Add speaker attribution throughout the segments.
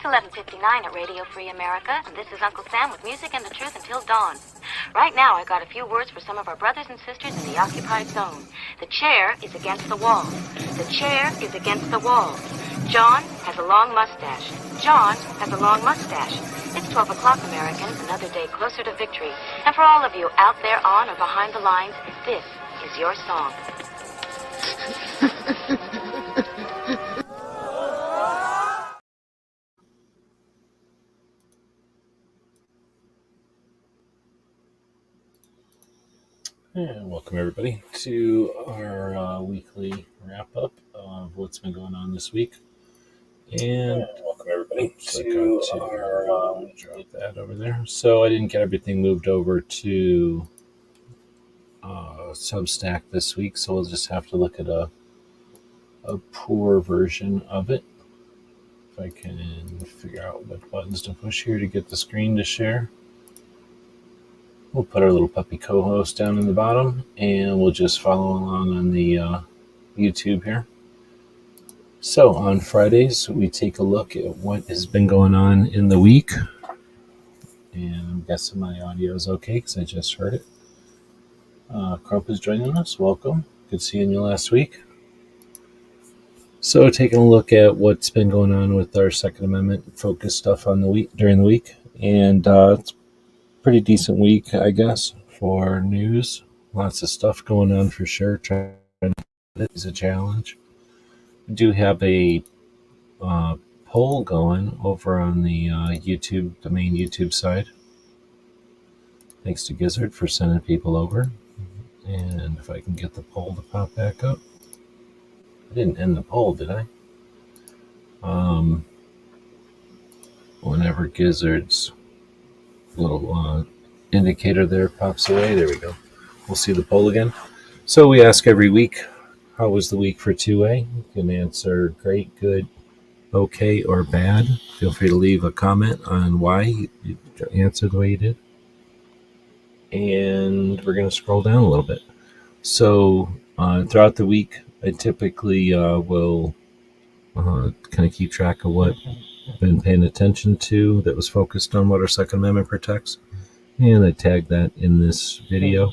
Speaker 1: It's 11:59 at Radio Free America, and this is Uncle Sam with music and the truth until dawn. Right now, I got a few words for some of our brothers and sisters in the occupied zone. The chair is against the wall. The chair is against the wall. John has a long mustache. John has a long mustache. It's 12 o'clock, Americans, another day closer to victory. And for all of you out there on or behind the lines, this is your song.
Speaker 2: And welcome everybody to our weekly wrap-up of what's been going on this week. And welcome everybody to our drop that over there. So I didn't get everything moved over to Substack this week, so we'll just have to look at a poor version of it. If I can figure out what buttons to push here to get the screen to share. We'll put our little puppy co-host down in the bottom, and we'll just follow along on the YouTube here. So on Fridays, we take a look at what has been going on in the week. And I'm guessing my audio is okay because I just heard it. Crump is joining us. Welcome. Good seeing you last week. So taking a look at what's been going on with our Second Amendment focused stuff on the week during the week. And it's pretty decent week, I guess, for news. Lots of stuff going on for sure. Trying it is a challenge. We do have a poll going over on the YouTube, the main YouTube side. Thanks to Gizzard for sending people over. And if I can get the poll to pop back up. I didn't end the poll, did I? Whenever Gizzard's little indicator there pops away. There we go. We'll see the poll again. So we ask every week, how was the week for 2A? You can answer great, good, okay, or bad. Feel free to leave a comment on why you answered the way you did. And we're going to scroll down a little bit. So throughout the week, I typically will kind of keep track of what I've been paying attention to that was focused on what our Second Amendment protects. And I tagged that in this video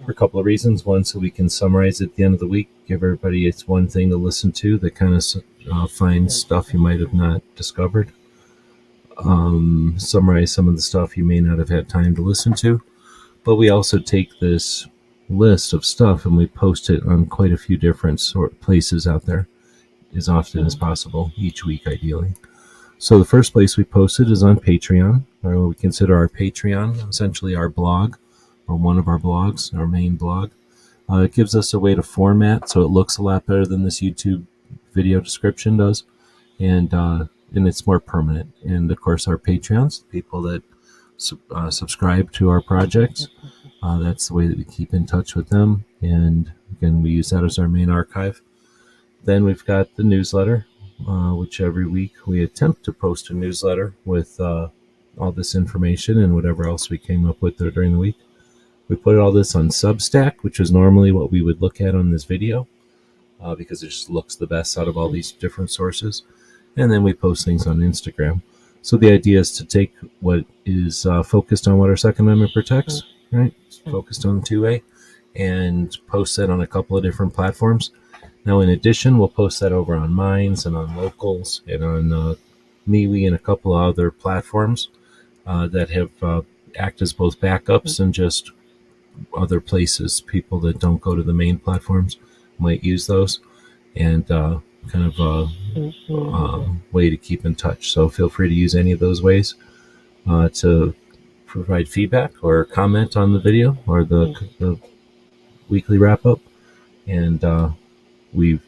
Speaker 2: for a couple of reasons. One, so we can summarize at the end of the week, give everybody it's one thing to listen to that kind of finds stuff you might have not discovered. Summarize some of the stuff you may not have had time to listen to. But we also take this list of stuff and we post it on quite a few different places out there as often as possible, each week ideally. So the first place we posted is on Patreon, or what we consider our Patreon, essentially our blog, or one of our blogs, our main blog. It gives us a way to format so it looks a lot better than this YouTube video description does, and it's more permanent. And of course our Patreons, people that subscribe to our projects, that's the way that we keep in touch with them, and again we use that as our main archive. Then we've got the newsletter, which every week we attempt to post a newsletter with all this information and whatever else we came up with there during the week. We put all this on Substack, which is normally what we would look at on this video, because it just looks the best out of all these different sources. And then we post things on Instagram. So the idea is to take what is focused on what our Second Amendment protects, right? Focused on 2A, and post that on a couple of different platforms. Now, in addition, we'll post that over on Minds and on Locals and on MeWe and a couple of other platforms that have act as both backups and just other places. People that don't go to the main platforms might use those, and kind of a way to keep in touch. So feel free to use any of those ways to provide feedback or comment on the video or the weekly wrap-up. And we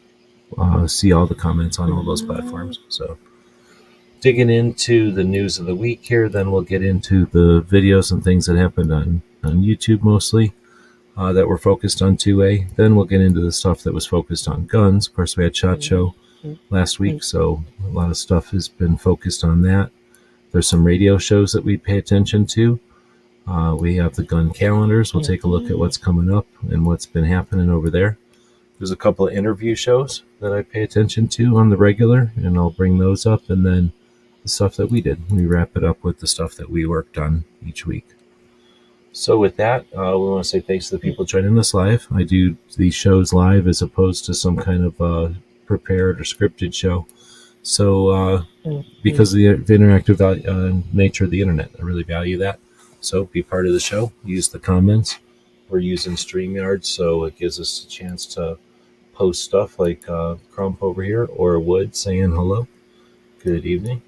Speaker 2: see all the comments on all those platforms. So digging into the news of the week here, then we'll get into the videos and things that happened on YouTube mostly that were focused on 2A. Then we'll get into the stuff that was focused on guns. Of course, we had SHOT Show last week, so a lot of stuff has been focused on that. There's some radio shows that we pay attention to. We have the gun calendars. We'll take a look at what's coming up and what's been happening over there. There's a couple of interview shows that I pay attention to on the regular, and I'll bring those up. And then the stuff that we did. We wrap it up with the stuff that we worked on each week. So with that, we want to say thanks to the people joining us live. I do these shows live as opposed to some kind of prepared or scripted show. So because of the interactive nature of the internet, I really value that. So be part of the show. Use the comments. We're using StreamYard, so it gives us a chance to post stuff like Crump over here or Wood saying hello. Good evening.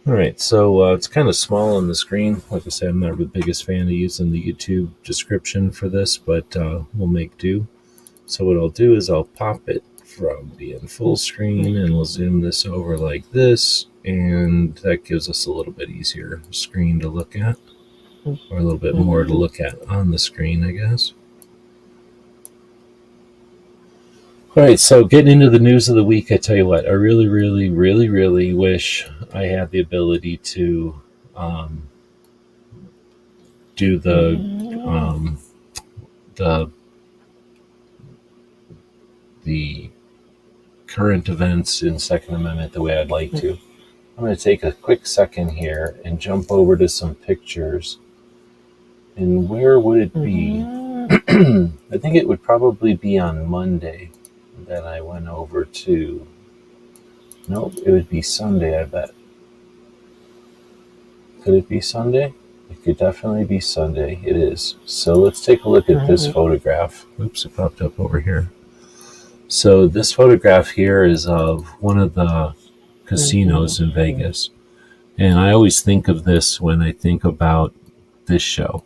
Speaker 2: All right, so it's kind of small on the screen. Like I said, I'm not the biggest fan of using the YouTube description for this, but we'll make do. So what I'll do is I'll pop it from being full screen, and we'll zoom this over like this, and that gives us a little bit easier screen to look at, or a little bit more to look at on the screen, I guess. All right, so getting into the news of the week, I tell you what, I really, really, really, really wish I had the ability to do the current events in Second Amendment the way I'd like to. I'm going to take a quick second here and jump over to some pictures. And where would it be? I think it would probably be on Monday that I went over to. Nope, it would be Sunday, I bet. Could it be Sunday? It could definitely be Sunday. It is. So let's take a look at this photograph. Oops, it popped up over here. So this photograph here is of one of the casinos in Vegas. And I always think of this when I think about this show.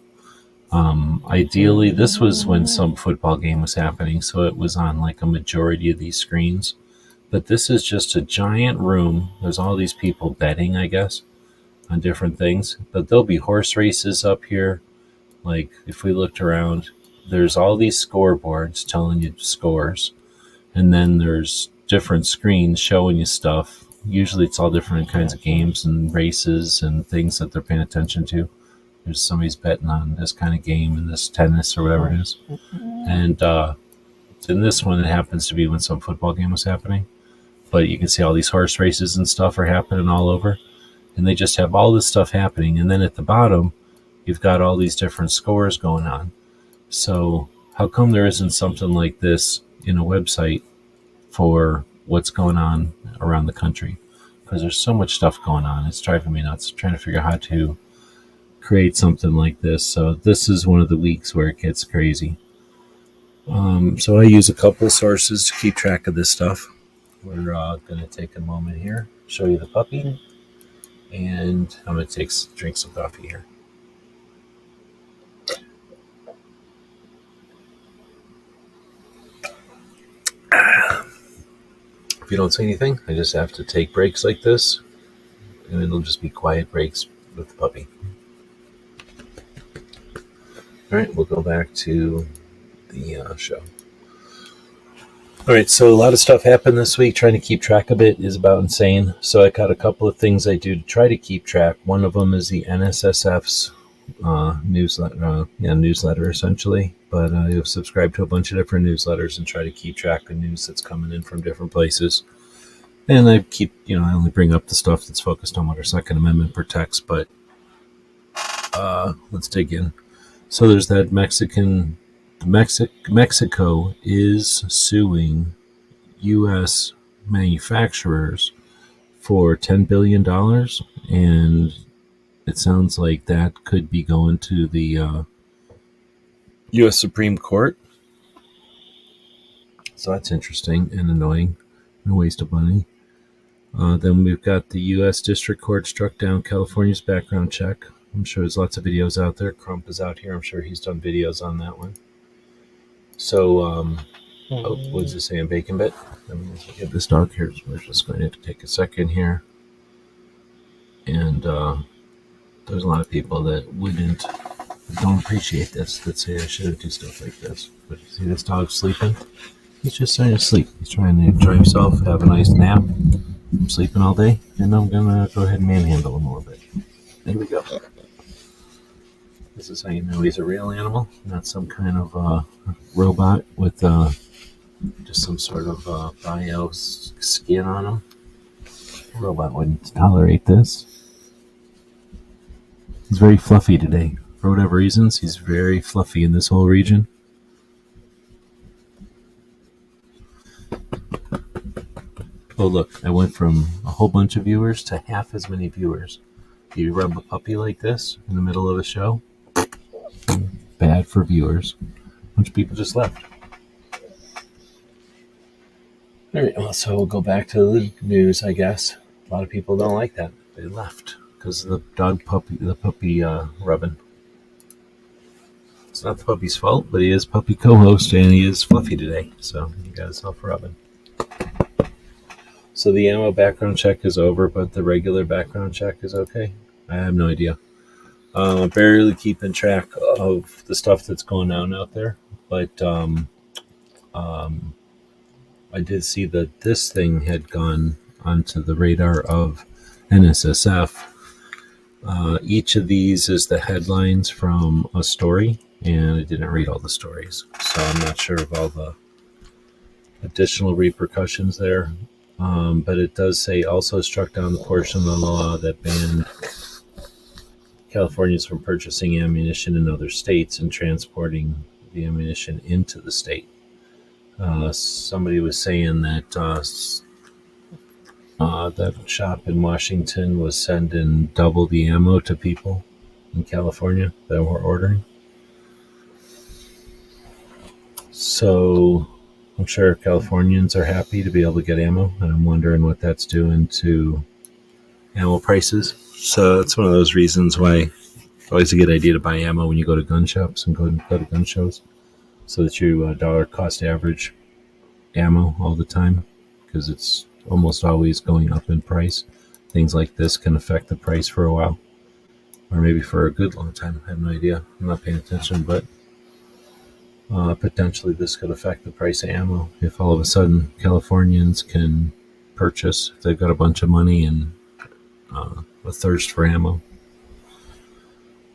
Speaker 2: Ideally, this was when some football game was happening, so it was on like a majority of these screens. But this is just a giant room. There's all these people betting, I guess, on different things. But there'll be horse races up here. Like, if we looked around, there's all these scoreboards telling you scores. And then there's different screens showing you stuff. Usually it's all different kinds of games and races and things that they're paying attention to. There's somebody's betting on this kind of game and this tennis or whatever it is. And in this one, it happens to be when some football game was happening. But you can see all these horse races and stuff are happening all over. And they just have all this stuff happening. And then at the bottom, you've got all these different scores going on. So how come there isn't something like this in a website for what's going on around the country? Because there's so much stuff going on. It's driving me nuts trying to figure out how to create something like this. So this is one of the weeks where it gets crazy. So I use a couple of sources to keep track of this stuff. We're going to take a moment here, show you the puppy, and I'm going to drink some coffee here. If you don't say anything, I just have to take breaks like this, and it'll just be quiet breaks with the puppy. All right, we'll go back to the show. All right, so a lot of stuff happened this week. Trying to keep track of it is about insane. So I got a couple of things I do to try to keep track. One of them is the NSSF's newsletter, essentially. But I subscribe to a bunch of different newsletters and try to keep track of news that's coming in from different places. And I keep, I only bring up the stuff that's focused on what our Second Amendment protects. But let's dig in. So there's that Mexico is suing U.S. manufacturers for $10 billion, and it sounds like that could be going to the U.S. Supreme Court. So that's interesting and annoying and a waste of money. Then we've got the U.S. District Court struck down California's background check. I'm sure there's lots of videos out there. Crump is out here. I'm sure he's done videos on that one. So, what does it say in Bacon Bit? Let me get this dog here. So we're just going to take a second here. And there's a lot of people that don't appreciate this, that say I shouldn't do stuff like this. But you see this dog sleeping? He's just trying to sleep. He's trying to enjoy himself, have a nice nap. I'm sleeping all day, and I'm going to go ahead and manhandle him a little bit. There we go. This is how you know he's a real animal, not some kind of robot with just some sort of bio skin on him. Robot wouldn't tolerate this. He's very fluffy today. For whatever reasons, he's very fluffy in this whole region. Oh, look, I went from a whole bunch of viewers to half as many viewers. You rub a puppy like this in the middle of a show, bad for viewers. A bunch of people just left. All right, well, so we'll go back to the news, I guess. A lot of people don't like that. They left because of the puppy rubbing. It's not the puppy's fault, but he is puppy co-host and he is fluffy today, so he got himself rubbing. So the ammo background check is over, but the regular background check is okay? I have no idea. I'm barely keeping track of the stuff that's going on out there, but I did see that this thing had gone onto the radar of NSSF. Each of these is the headlines from a story, and I didn't read all the stories, so I'm not sure of all the additional repercussions there. But it does say also struck down the portion of the law that banned Californians from purchasing ammunition in other states and transporting the ammunition into the state. Somebody was saying that that shop in Washington was sending double the ammo to people in California that were ordering. So I'm sure Californians are happy to be able to get ammo, and I'm wondering what that's doing to ammo prices. So it's one of those reasons why it's always a good idea to buy ammo when you go to gun shops and go to gun shows, so that you dollar cost average ammo all the time, because it's almost always going up in price. Things like this can affect the price for a while, or maybe for a good long time. I have no idea. I'm not paying attention, but potentially this could affect the price of ammo if all of a sudden Californians can purchase, if they've got a bunch of money and a thirst for ammo.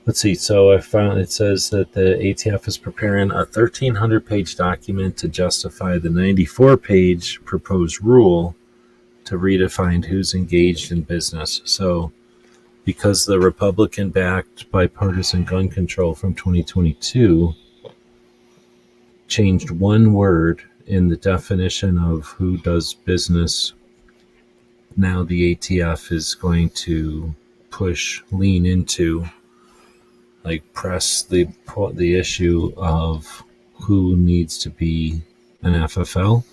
Speaker 2: Let's see. So I found it says that the ATF is preparing a 1,300-page document to justify the 94-page proposed rule to redefine who's engaged in business. So because the Republican-backed bipartisan gun control from 2022 changed one word in the definition of who does business, now the ATF is going to lean into, like, press the issue of who needs to be an FFL.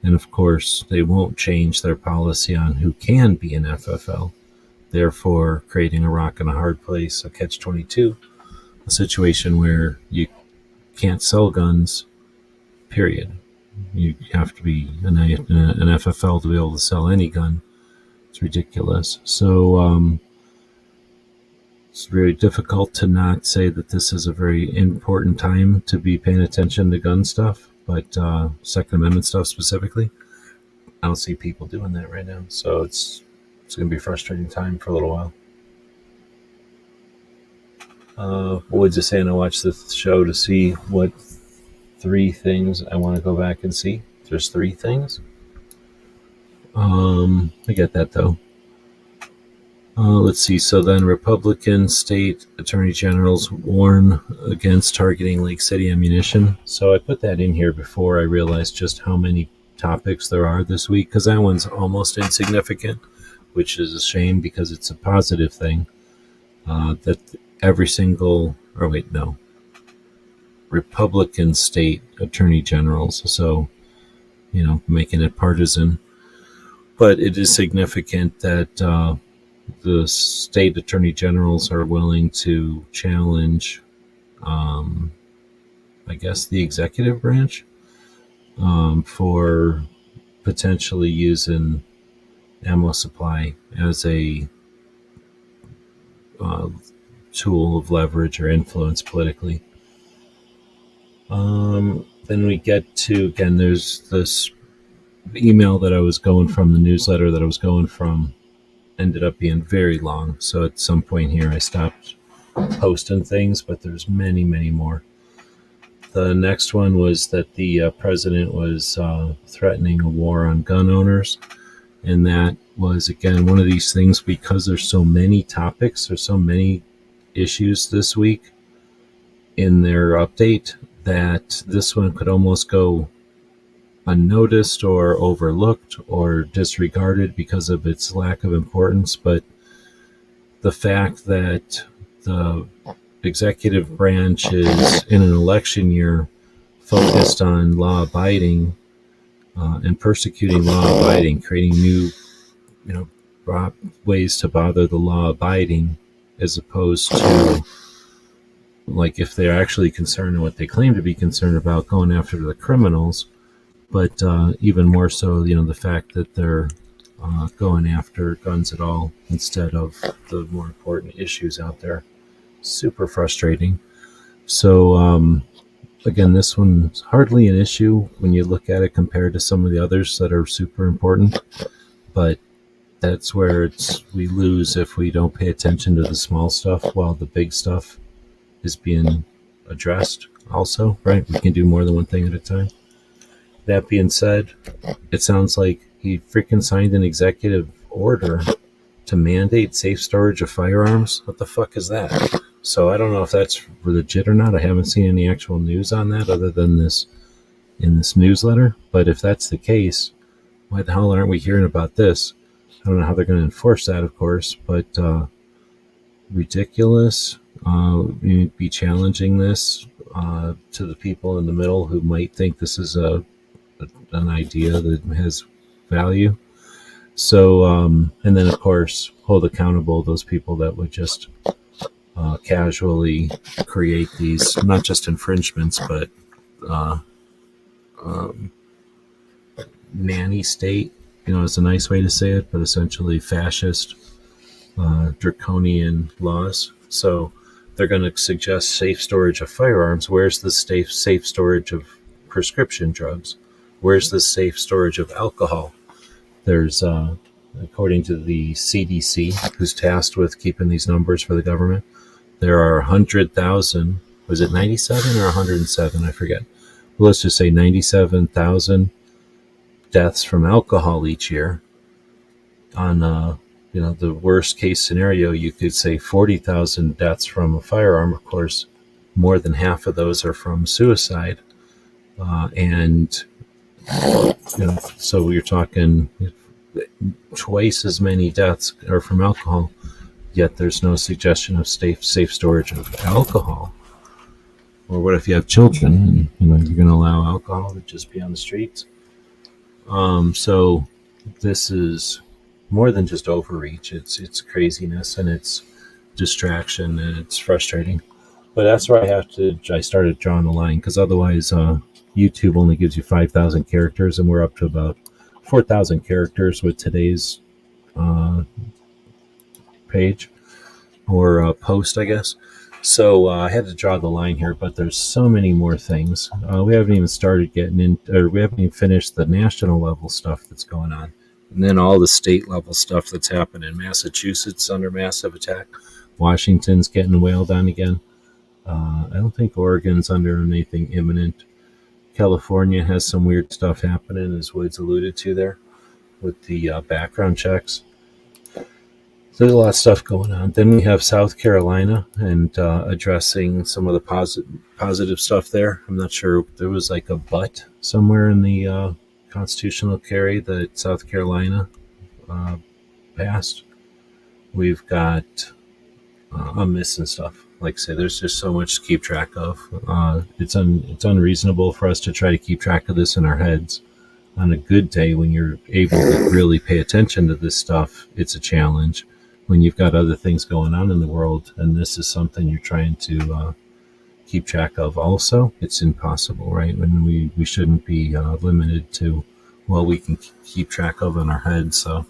Speaker 2: And of course, they won't change their policy on who can be an FFL, therefore creating a rock and a hard place, a catch-22, a situation where you can't sell guns, period. You have to be an FFL to be able to sell any gun. It's ridiculous. So it's very difficult to not say that this is a very important time to be paying attention to gun stuff, but Second Amendment stuff specifically, I don't see people doing that right now. So it's going to be a frustrating time for a little while. What was you saying? I watched the show to see what 3 things I want to go back and see. There's 3 things. I get that though. Let's see. So then Republican state attorney generals warn against targeting Lake City ammunition. So I put that in here before I realized just how many topics there are this week, because that one's almost insignificant, which is a shame because it's a positive thing. That every single, Republican state attorney generals. So, making it partisan. But it is significant that the state attorney generals are willing to challenge, the executive branch for potentially using ammo supply as a tool of leverage or influence politically. Then we get to, again, there's this email that I was going from, the newsletter that I was going from, ended up being very long. So at some point here, I stopped posting things, but there's many, many more. The next one was that the president was threatening a war on gun owners. And that was, again, one of these things, because there's so many topics, there's so many issues this week in their update, that this one could almost go unnoticed or overlooked or disregarded because of its lack of importance. But the fact that the executive branch is in an election year focused on law abiding and persecuting law abiding, creating new, ways to bother the law abiding, as opposed to, like, if they're actually concerned in what they claim to be concerned about, going after the criminals. But even more so, the fact that they're going after guns at all instead of the more important issues out there. Super frustrating. So, again, this one's hardly an issue when you look at it compared to some of the others that are super important. But that's where we lose if we don't pay attention to the small stuff while the big stuff is being addressed also, right? We can do more than one thing at a time. That being said, it sounds like he freaking signed an executive order to mandate safe storage of firearms. What the fuck is that? So I don't know if that's legit or not. I haven't seen any actual news on that other than this in this newsletter. But if that's the case, why the hell aren't we hearing about this? I don't know how they're going to enforce that, of course, but ridiculous. You'd be challenging this to the people in the middle who might think this is an idea that has value. So, and then, of course, hold accountable those people that would just casually create these, not just infringements, but nanny state, is a nice way to say it, but essentially fascist, draconian laws. So they're going to suggest safe storage of firearms. Where's the safe storage of prescription drugs? Where's the safe storage of alcohol? There's, according to the CDC, who's tasked with keeping these numbers for the government, there are 100,000, was it 97 or 107? I forget. Well, let's just say 97,000 deaths from alcohol each year. On, the worst case scenario, you could say 40,000 deaths from a firearm. Of course, more than half of those are from suicide. And, so you're talking twice as many deaths are from alcohol, yet there's no suggestion of safe storage of alcohol. Or what if you have children and, you're going to allow alcohol to just be on the streets? So this is more than just overreach. It's craziness and it's distraction and it's frustrating. But that's where I started drawing the line, because otherwise YouTube only gives you 5,000 characters, and we're up to about 4,000 characters with today's page or post, I guess. So I had to draw the line here, but there's so many more things. We haven't even started we haven't even finished the national level stuff that's going on. And then all the state level stuff that's happening. Massachusetts under massive attack. Washington's getting wailed on again. I don't think Oregon's under anything imminent. California has some weird stuff happening, as Woods alluded to there, with the background checks. So there's a lot of stuff going on. Then we have South Carolina and addressing some of the positive stuff there. I'm not sure. There was like a but somewhere in the constitutional carry that South Carolina passed. We've got I'm missing stuff. Like I say, there's just so much to keep track of. It's unreasonable for us to try to keep track of this in our heads. On a good day, when you're able to really pay attention to this stuff, it's a challenge. When you've got other things going on in the world, and this is something you're trying to keep track of also, it's impossible, right? When we shouldn't be limited to what we can keep track of in our heads. So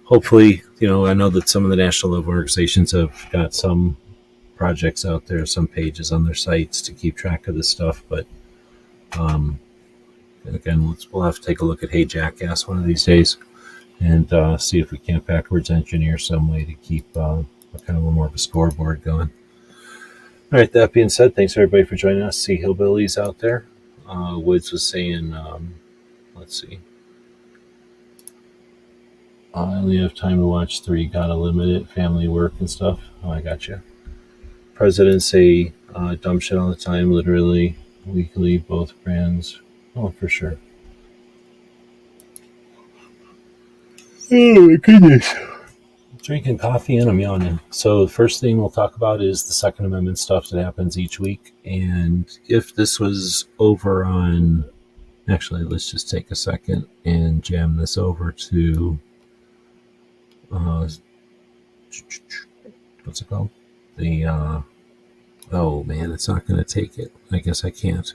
Speaker 2: hopefully, I know that some of the national level organizations have got some projects out there, some pages on their sites to keep track of this stuff. But again, we'll have to take a look at Hey Jackass one of these days and see if we can't backwards engineer some way to keep kind of more of a scoreboard going. All right, that being said, thanks everybody for joining us. See hillbillies out there. Woods was saying, let's see. I only have time to watch 3. Gotta limit it. Family, work, and stuff. Oh, I got you. Presidents say dumb shit all the time, literally, weekly, both brands. Oh, for sure. Oh, my goodness. Drinking coffee and I'm yawning. So the first thing we'll talk about is the Second Amendment stuff that happens each week. And if this was over on... Actually, let's just take a second and jam this over to... what's it called? The... oh, man, it's not going to take it. I guess I can't.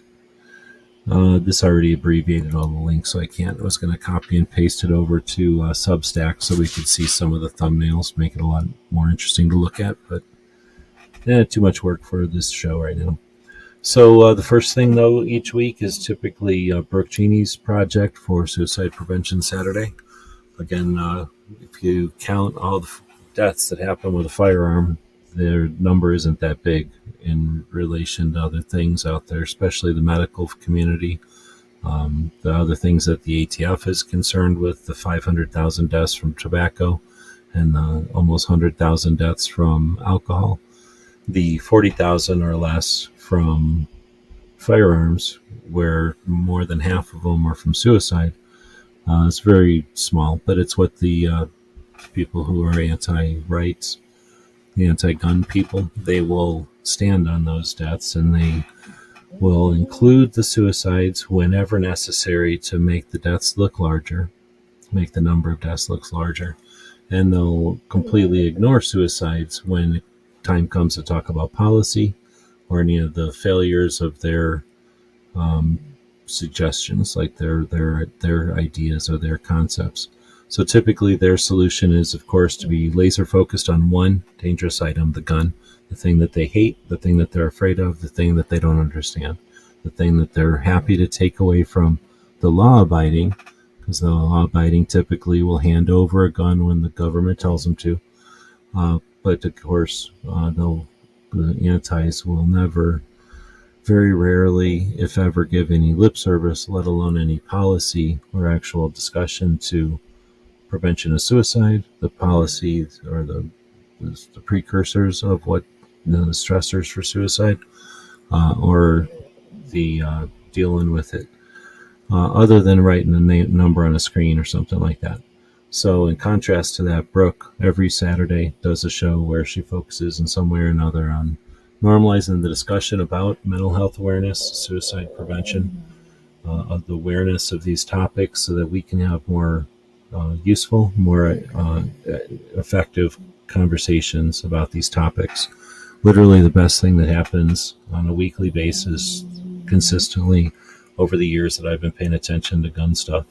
Speaker 2: This already abbreviated all the links, so I can't. I was going to copy and paste it over to Substack so we could see some of the thumbnails, make it a lot more interesting to look at, but too much work for this show right now. So the first thing, though, each week is typically Brooke Jeannie's project for Suicide Prevention Saturday. Again, if you count all the deaths that happen with a firearm, their number isn't that big in relation to other things out there, especially the medical community. The other things that the ATF is concerned with, the 500,000 deaths from tobacco and almost 100,000 deaths from alcohol. The 40,000 or less from firearms, where more than half of them are from suicide. It's very small, but it's what the people who are anti-rights, the anti-gun people, they will stand on those deaths, and they will include the suicides whenever necessary to make the deaths look larger, make the number of deaths look larger, and they'll completely ignore suicides when time comes to talk about policy or any of the failures of their suggestions, like their ideas or their concepts. So typically their solution is, of course, to be laser focused on one dangerous item, the gun, the thing that they hate, the thing that they're afraid of, the thing that they don't understand, the thing that they're happy to take away from the law-abiding, because the law-abiding typically will hand over a gun when the government tells them to. But of course, the antis will never, very rarely, if ever, give any lip service, let alone any policy or actual discussion to prevention of suicide, the policies or the precursors of what the stressors for suicide, or the dealing with it, other than writing a number on a screen or something like that. So in contrast to that, Brooke every Saturday does a show where she focuses in some way or another on normalizing the discussion about mental health awareness, suicide prevention, of the awareness of these topics, so that we can have more useful, more effective conversations about these topics. Literally the best thing that happens on a weekly basis consistently over the years that I've been paying attention to gun stuff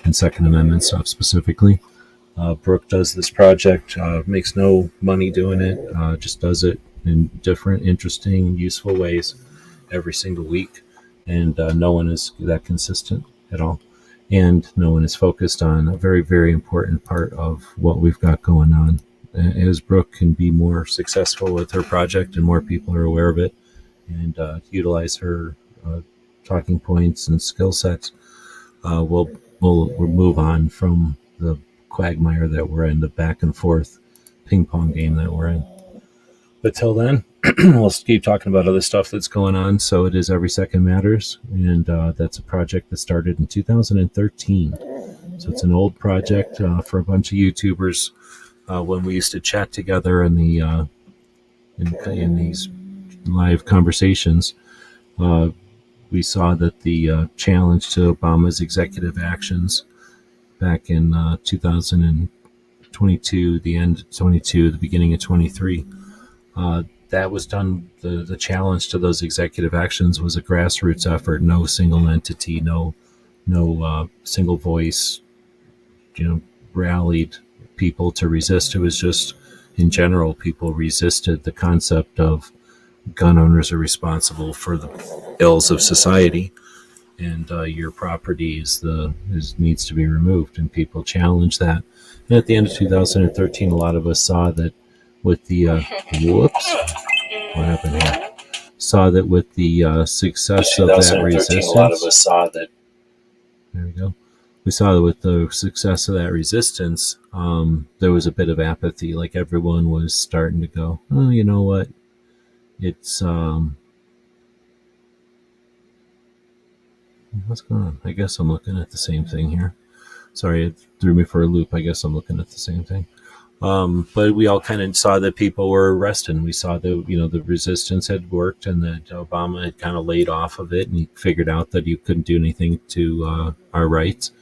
Speaker 2: and Second Amendment stuff specifically. Brooke does this project, makes no money doing it, just does it in different, interesting, useful ways every single week. And no one is that consistent at all. And no one is focused on a very, very important part of what we've got going on. As Brooke can be more successful with her project and more people are aware of it and utilize her talking points and skill sets, we'll move on from the quagmire that we're in, the back and forth ping pong game that we're in. But till then, we'll keep talking about other stuff that's going on. So it is Every Second Matters, and that's a project that started in 2013. So it's an old project for a bunch of YouTubers when we used to chat together in the in these live conversations. We saw that the challenge to Obama's executive actions back in 2022, the end of 22, the beginning of 23, that was done. The challenge to those executive actions was a grassroots effort. No single entity, no single voice, rallied people to resist. It was just, in general, people resisted the concept of gun owners are responsible for the ills of society, and your property needs to be removed, and people challenged that. And at the end of 2013, a lot of us saw that with the whoops, what happened here? Saw that with the success of that resistance. A lot of us saw that. There we go. we saw that with the success of that resistance, there was a bit of apathy. Like everyone was starting to go, oh, you know what? It's what's going on? I guess I'm looking at the same thing here. Sorry, it threw me for a loop. I guess I'm looking at the same thing. But we all kind of saw that people were resting. We saw that, the resistance had worked and that Obama had kind of laid off of it, and he figured out that you couldn't do anything to our rights.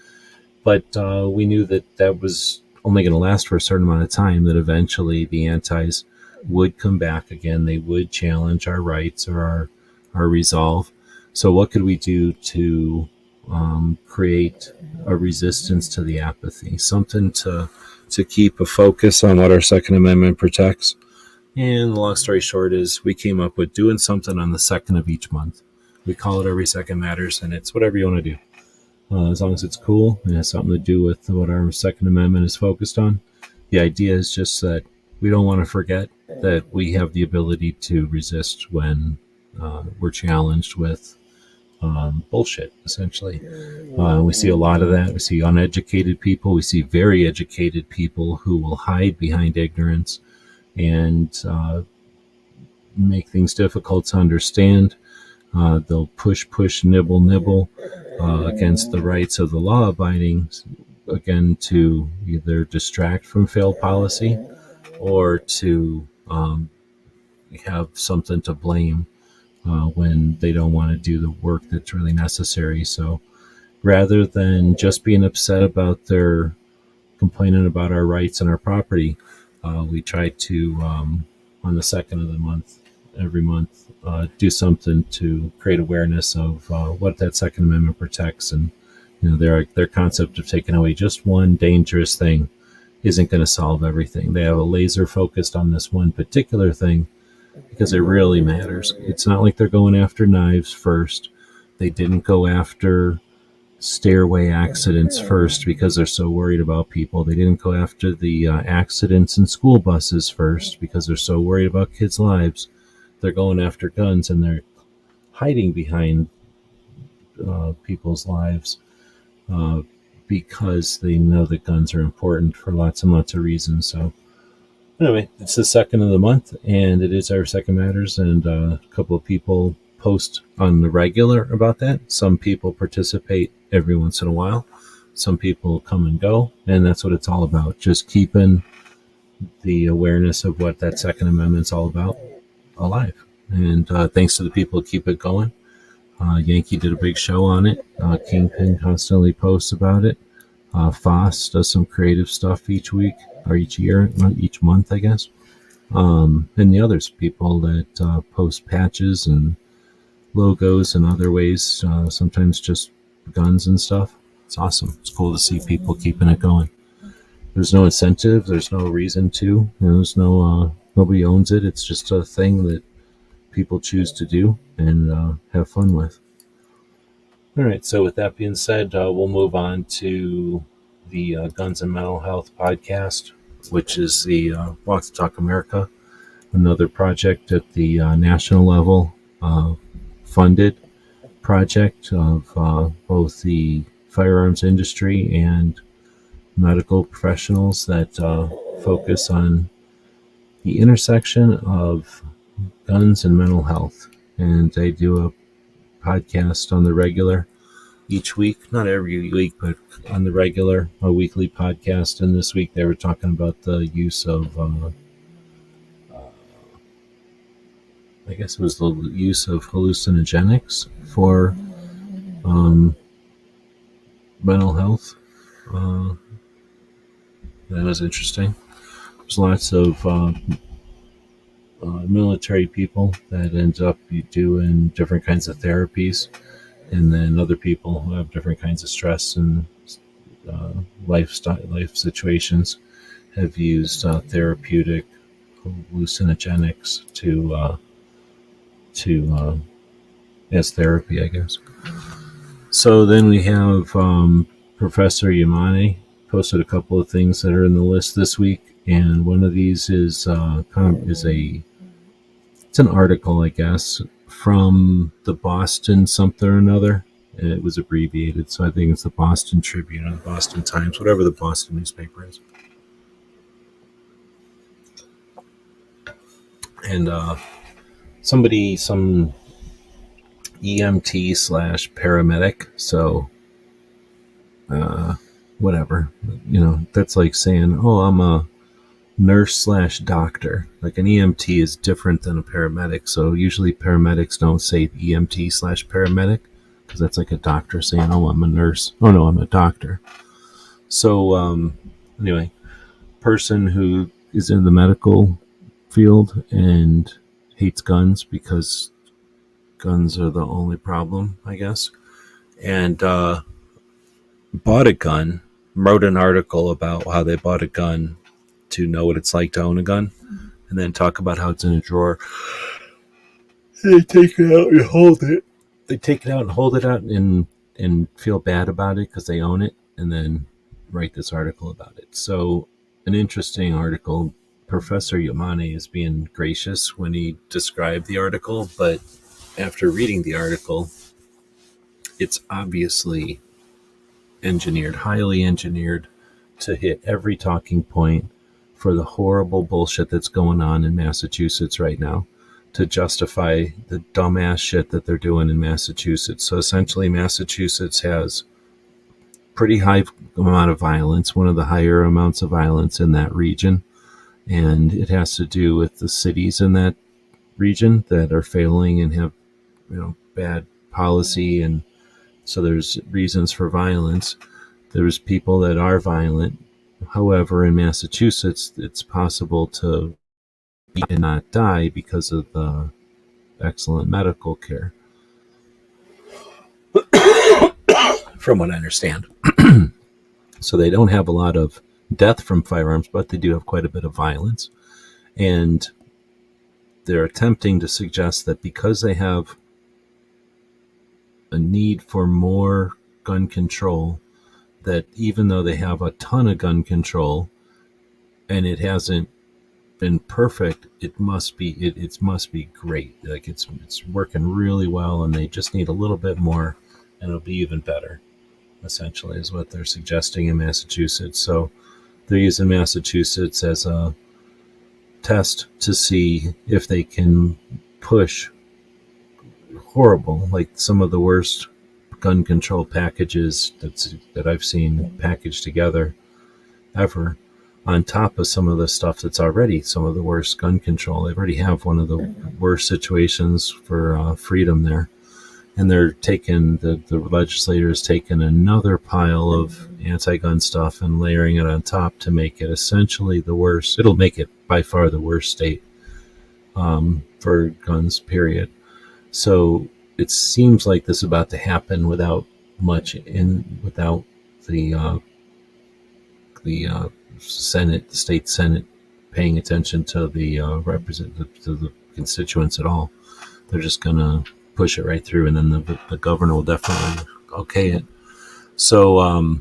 Speaker 2: But we knew that that was only going to last for a certain amount of time, that eventually the antis would come back again. They would challenge our rights or our resolve. So what could we do to create a resistance to the apathy, something to keep a focus on what our Second Amendment protects? And the long story short is we came up with doing something on the 2nd of each month. We call it Every Second Matters, and it's whatever you want to do. As long as it's cool and has something to do with what our Second Amendment is focused on. The idea is just that we don't want to forget that we have the ability to resist when we're challenged with bullshit, essentially. We see a lot of that. We see uneducated people. We see very educated people who will hide behind ignorance and make things difficult to understand. They'll push, nibble against the rights of the law-abiding, again, to either distract from failed policy or to have something to blame when they don't want to do the work that's really necessary. So rather than just being upset about their complaining about our rights and our property, we try to, on the 2nd of the month, every month, do something to create awareness of what that Second Amendment protects. And their concept of taking away just one dangerous thing isn't going to solve everything. They have a laser focused on this one particular thing because it really matters. It's not like they're going after knives first. They didn't go after stairway accidents first because they're so worried about people. They didn't go after the accidents in school buses first because they're so worried about kids' lives. They're going after guns, and they're hiding behind people's lives because they know that guns are important for lots and lots of reasons. So anyway, it's the 2nd of the month, and it is Our Second Matters, and a couple of people post on the regular about that. Some people participate every once in a while. Some people come and go, and that's what it's all about, just keeping the awareness of what that Second Amendment's all about alive. And thanks to the people who keep it going. Yankee did a big show on it. Kingpin constantly posts about it. Foss does some creative stuff each week, or each year, not each month, I guess. And the others, people that post patches and logos and other ways, sometimes just guns and stuff. It's awesome. It's cool to see people keeping it going. There's no incentive. There's no reason to. There's no nobody owns it. It's just a thing that people choose to do and have fun with. All right. So with that being said, we'll move on to the Guns and Mental Health podcast, which is the Walk the Talk America, another project at the national level, funded project of both the firearms industry and medical professionals that focus on the intersection of guns and mental health. And they do a podcast on the regular each week, not every week, but on the regular, a weekly podcast. And this week they were talking about the use of, I guess it was the use of hallucinogenics for mental health. That was interesting. There's lots of military people that end up doing different kinds of therapies, and then other people who have different kinds of stress and life situations have used therapeutic hallucinogenics to as therapy, I guess. So then we have Professor Yamane posted a couple of things that are in the list this week, and one of these is it's an article, I guess, from the Boston something or another. and it was abbreviated. So I think it's the Boston Tribune or the Boston Times, whatever the Boston newspaper is. And some EMT slash paramedic. So whatever, that's like saying, oh, I'm a nurse slash doctor. Like an EMT is different than a paramedic. So usually paramedics don't say EMT slash paramedic because that's like a doctor saying, oh, I'm a nurse. Oh, no, I'm a doctor. So anyway, person who is in the medical field and hates guns because guns are the only problem, I guess, and bought a gun, wrote an article about how they bought a gun to know what it's like to own a gun, and then talk about how it's in a drawer. They take it out and hold it. They take it out and hold it out and feel bad about it because they own it, and then write this article about it. So an interesting article. Professor Yamane is being gracious when he described the article, but after reading the article, it's obviously engineered, highly engineered, to hit every talking point for the horrible bullshit that's going on in Massachusetts right now, to justify the dumbass shit that they're doing in Massachusetts. So essentially, Massachusetts has pretty high amount of violence, one of the higher amounts of violence in that region. And it has to do with the cities in that region that are failing and have, bad policy. And so there's reasons for violence. There's people that are violent. However, in Massachusetts, it's possible to beat and not die because of the excellent medical care, from what I understand. So they don't have a lot of death from firearms, but they do have quite a bit of violence. And they're attempting to suggest that because they have a need for more gun control, that even though they have a ton of gun control and it hasn't been perfect, it must be great. Like it's working really well, and they just need a little bit more and it'll be even better, essentially, is what they're suggesting in Massachusetts. So they're using Massachusetts as a test to see if they can push horrible, like some of the worst gun control packages that I've seen packaged together ever, on top of some of the stuff that's already some of the worst gun control. They already have one of the worst situations for freedom there. And they're taking, the legislators taking another pile of anti-gun stuff and layering it on top to make it essentially the worst. It'll make it by far the worst state for guns, period. So it seems like this is about to happen without the Senate, the state Senate, paying attention to the to the constituents at all. They're just gonna push it right through, and then the governor will definitely okay it. So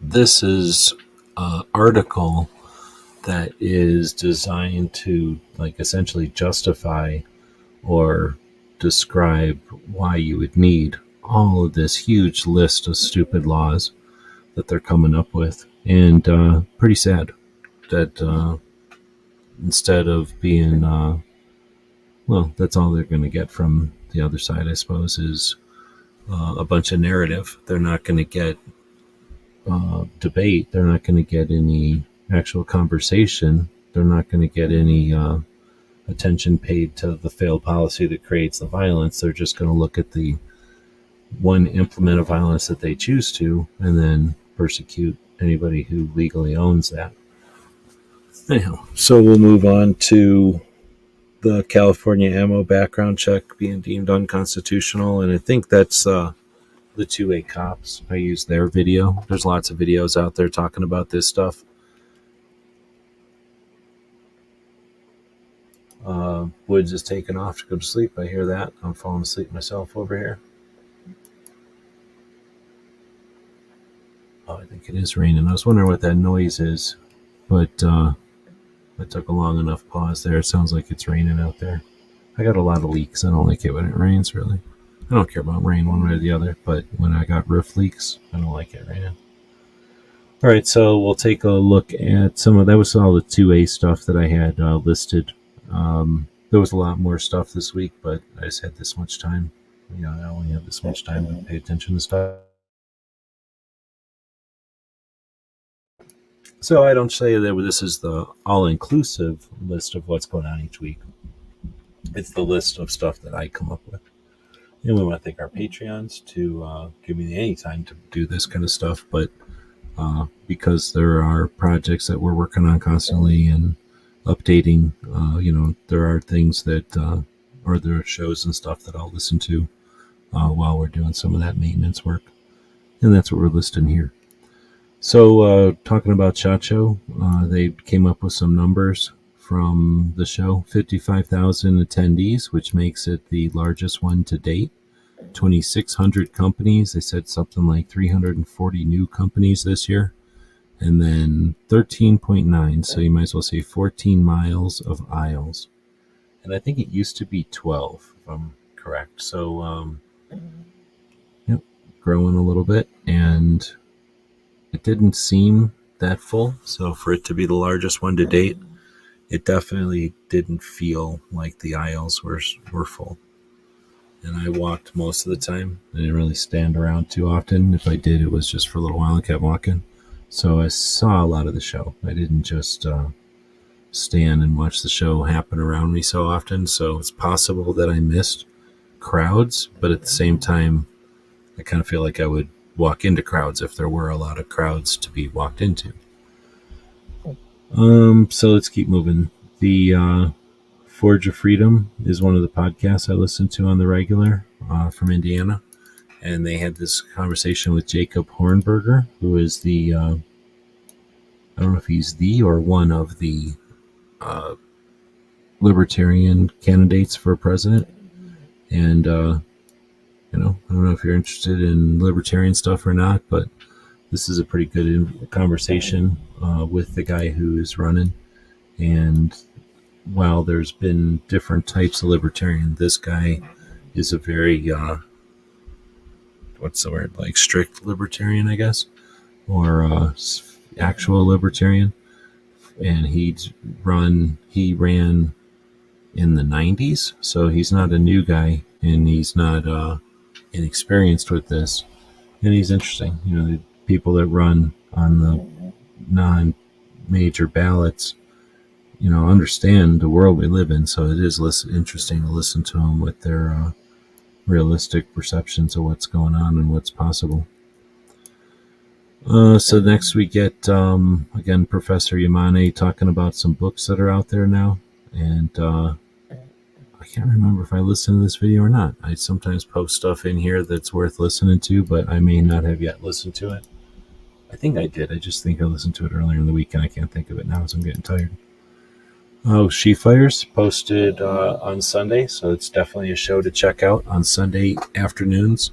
Speaker 2: this is an article that is designed to, like, essentially justify or describe why you would need all of this huge list of stupid laws that they're coming up with. And pretty sad that instead of being well, that's all they're going to get from the other side, I suppose, is a bunch of narrative. They're not going to get debate. They're not going to get any actual conversation. They're not going to get any attention paid to the failed policy that creates the violence. They're just going to look at the one implement of violence that they choose to, and then persecute anybody who legally owns that. Anyhow, so we'll move on to the California ammo background check being deemed unconstitutional, and I think that's the 2A cops. I use their video. There's lots of videos out there talking about this stuff. Woods is taking off to go to sleep. I hear that. I'm falling asleep myself over here. Oh, I think it is raining. I was wondering what that noise is, but I took a long enough pause there. It sounds like it's raining out there. I got a lot of leaks. I don't like it when it rains, really. I don't care about rain one way or the other, but when I got roof leaks, I don't like it raining. All right, so we'll take a look at that was all the 2A stuff that I had listed. There was a lot more stuff this week, but I just had this much time. I only have this much time to pay attention to stuff. So I don't say that this is the all-inclusive list of what's going on each week. It's the list of stuff that I come up with. And we want to thank our Patreons to give me any time to do this kind of stuff, but because there are projects that we're working on constantly and updating, there are things that, or there are shows and stuff that I'll listen to while we're doing some of that maintenance work. And that's what we're listing here. So talking about SHOT Show, they came up with some numbers from the show. 55,000 attendees, which makes it the largest one to date. 2,600 companies. They said something like 340 new companies this year. And then 13.9, so you might as well say 14 miles of aisles. And I think it used to be 12, if I'm correct. So, growing a little bit. And it didn't seem that full. So for it to be the largest one to date, it definitely didn't feel like the aisles were full. And I walked most of the time. I didn't really stand around too often. If I did, it was just for a little while and kept walking. So I saw a lot of the show. I didn't just stand and watch the show happen around me so often. So it's possible that I missed crowds, but at the same time, I kind of feel like I would walk into crowds if there were a lot of crowds to be walked into. So let's keep moving. The Forge of Freedom is one of the podcasts I listen to on the regular from Indiana. And they had this conversation with Jacob Hornberger, who is the, I don't know if he's the or one of the libertarian candidates for president. And, I don't know if you're interested in libertarian stuff or not, but this is a pretty good conversation with the guy who is running. And while there's been different types of libertarian, this guy is a very, like strict libertarian, I guess, or actual libertarian. And he ran in the 90s, so he's not a new guy, and he's not inexperienced with this. And he's interesting. The people that run on the non-major ballots, understand the world we live in. So it is interesting to listen to them with their realistic perceptions of what's going on and what's possible. So next we get, again, Professor Yamane talking about some books that are out there now. And I can't remember if I listened to this video or not. I sometimes post stuff in here that's worth listening to, but I may not have yet listened to it. I think I did. I just think I listened to it earlier in the week, and I can't think of it now as I'm getting tired. Oh, She Fires posted on Sunday, so it's definitely a show to check out on Sunday afternoons.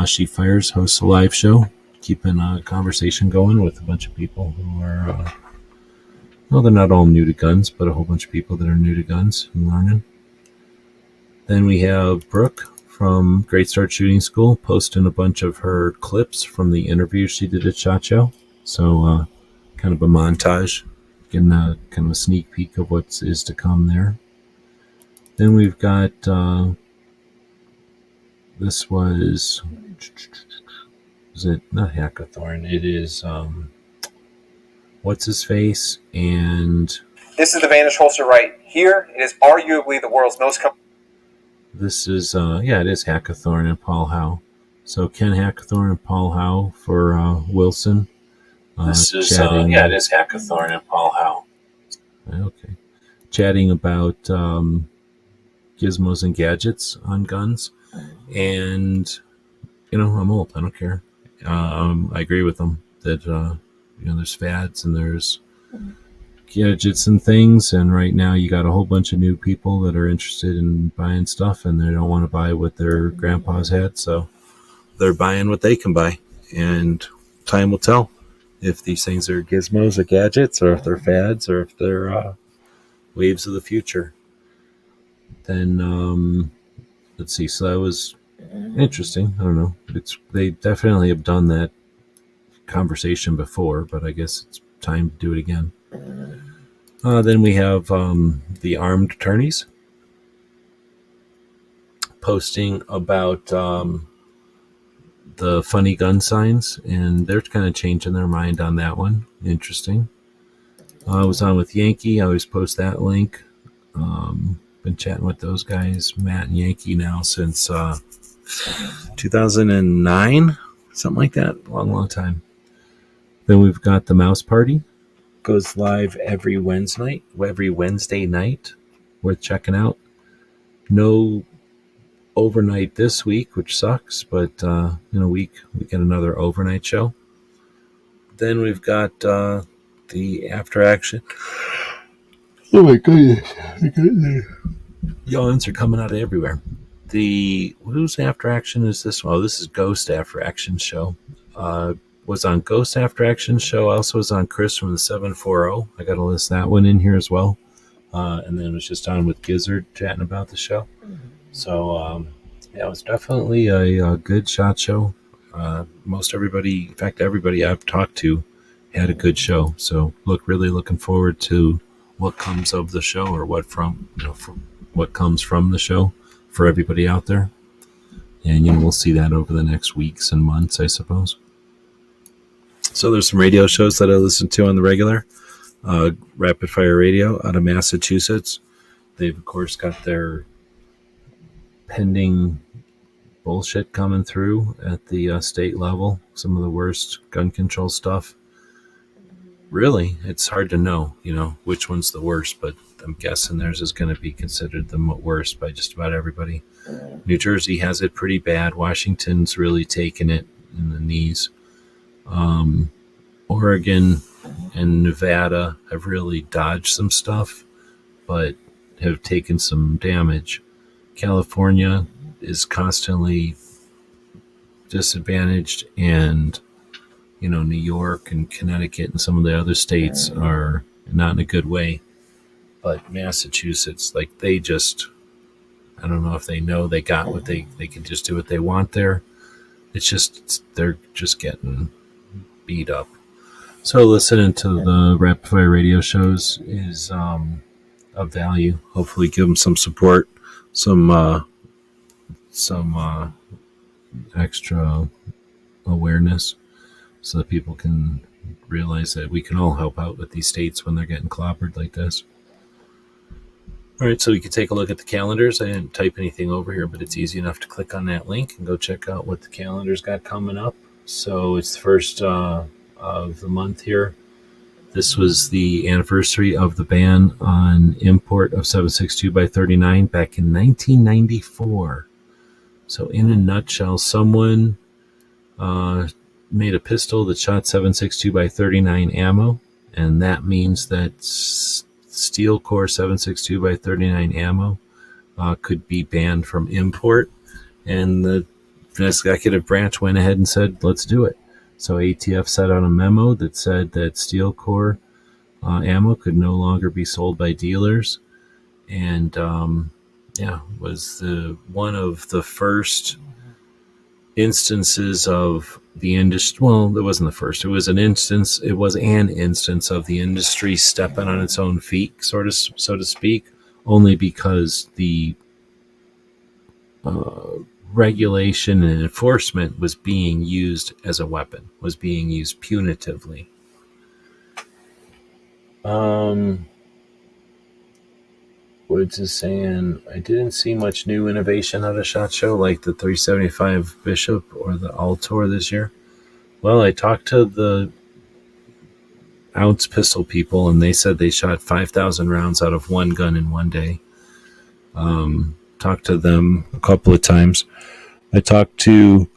Speaker 2: She Fires hosts a live show, keeping a conversation going with a bunch of people who are, they're not all new to guns, but a whole bunch of people that are new to guns and learning. Then we have Brooke from Great Start Shooting School posting a bunch of her clips from the interview she did at SHOT Show. So kind of a montage, getting a kind of a sneak peek of what is to come there. Then we've got, this was it not Hackathorn? It is, what's his face? And
Speaker 3: this is the Vantage holster right here. It is arguably the world's most
Speaker 2: this is, it is Hackathorn and Paul Howe. So Ken Hackathorn and Paul Howe for Wilson. This is, it is Hackathorn and Paul Howe. Okay. Chatting about gizmos and gadgets on guns. And, I'm old. I don't care. I agree with them that, there's fads and there's gadgets and things, and right now you got a whole bunch of new people that are interested in buying stuff, and they don't want to buy what their grandpas had, so they're buying what they can buy, and time will tell if these things are gizmos or gadgets, or if they're fads, or if they're Waves of the Future. Then let's see. So that was interesting. I don't know. They definitely have done that conversation before, but I guess it's time to do it again. Then we have the armed attorneys posting about the funny gun signs, and they're kind of changing their mind on that one. Interesting. I was on with Yankee. I always post that link. Been chatting with those guys, Matt and Yankee, now since 2009, something like that. Long time. Then we've got the Mouse Party. Goes live every Wednesday night. Worth checking out. No overnight this week, which sucks, but in a week we get another overnight show. Then we've got the After Action. Oh my goodness. Yawns are coming out of everywhere. Whose After Action is this one? Oh, this is Ghost After Action show. Was on Ghost After Action show. Also was on Chris from the 740. I got to list that one in here as well. And then it was just on with Gizzard chatting about the show. So, yeah, it was definitely a good SHOT Show. Most everybody, in fact, everybody I've talked to had a good show. So, really looking forward to what comes of the show, or what comes from the show for everybody out there. And, we'll see that over the next weeks and months, I suppose. So there's some radio shows that I listen to on the regular. Rapid Fire Radio out of Massachusetts. They've, of course, got their pending bullshit coming through at the state level. Some of the worst gun control stuff. Really, it's hard to know, which one's the worst, but I'm guessing theirs is going to be considered the worst by just about everybody. New Jersey has it pretty bad. Washington's really taken it in the knees. Oregon and Nevada have really dodged some stuff, but have taken some damage. California is constantly disadvantaged, and New York and Connecticut and some of the other states are not in a good way. But Massachusetts, I don't know if they know they got what they can just do what they want there. They're just getting beat up. So listening to the Rapid Fire Radio shows is of value. Hopefully give them some support, some extra awareness, so that people can realize that we can all help out with these states when they're getting clobbered like this. All right, so you can take a look at the calendars. I didn't type anything over here, but it's easy enough to click on that link and go check out what the calendar's got coming up. So it's the first of the month here. This was the anniversary of the ban on import of 7.62x39 back in 1994. So in a nutshell, someone made a pistol that shot 7.62x39 ammo, and that means that steel core 7.62x39 ammo could be banned from import. And the executive branch went ahead and said, let's do it. So ATF sent out a memo that said that steel core ammo could no longer be sold by dealers. And was one of the first instances of the industry. Well, it wasn't the first. It was an instance of the industry stepping on its own feet, so to speak, only because the regulation and enforcement was being used as a weapon, was being used punitively. Woods is saying, I didn't see much new innovation out of SHOT Show like the 375 Bishop or the Altor this year. Well, I talked to the ounce pistol people, and they said they shot 5,000 rounds out of one gun in one day. Talked to them a couple of times. I talked to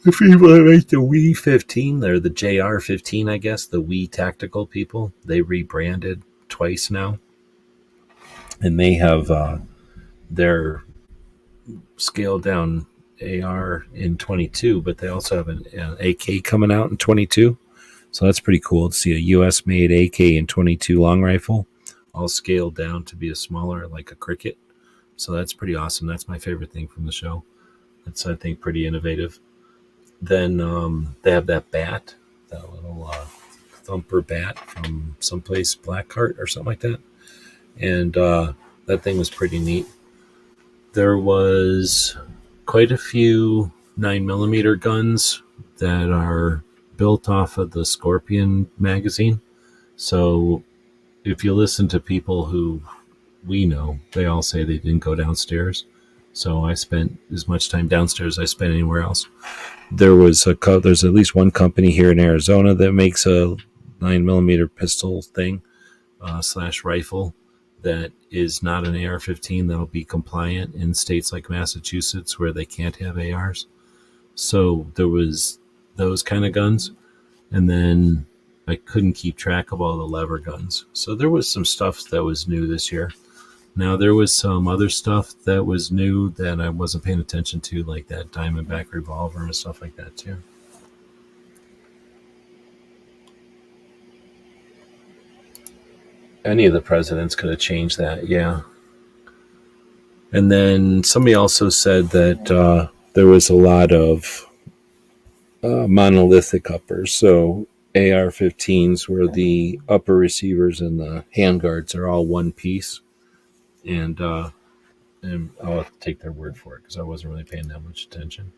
Speaker 2: the people that make the Wii 15. They're the JR 15, I guess, the Wii tactical people. They rebranded twice now, and they have their scaled down AR in 22, but they also have an AK coming out in 22. So that's pretty cool to see a U.S. made AK and 22 long rifle, all scaled down to be a smaller, like a cricket. So that's pretty awesome. That's my favorite thing from the show. It's, I think, pretty innovative. Then they have that bat, that little thumper bat from someplace, Blackheart or something like that. And that thing was pretty neat. There was quite a few 9mm guns that are built off of the Scorpion magazine. So if you listen to people who we know, they all say they didn't go downstairs. So I spent as much time downstairs as I spent anywhere else. There's at least one company here in Arizona that makes a 9mm pistol thing / rifle that is not an AR-15 that'll be compliant in states like Massachusetts where they can't have ARs. So there was those kind of guns. And then I couldn't keep track of all the lever guns. So there was some stuff that was new this year. Now, there was some other stuff that was new that I wasn't paying attention to, like that Diamondback revolver and stuff like that, too. Any of the presidents could have changed that, yeah. And then somebody also said that there was a lot of monolithic uppers. So AR-15s where the upper receivers and the handguards are all one piece. And I'll have to take their word for it because I wasn't really paying that much attention.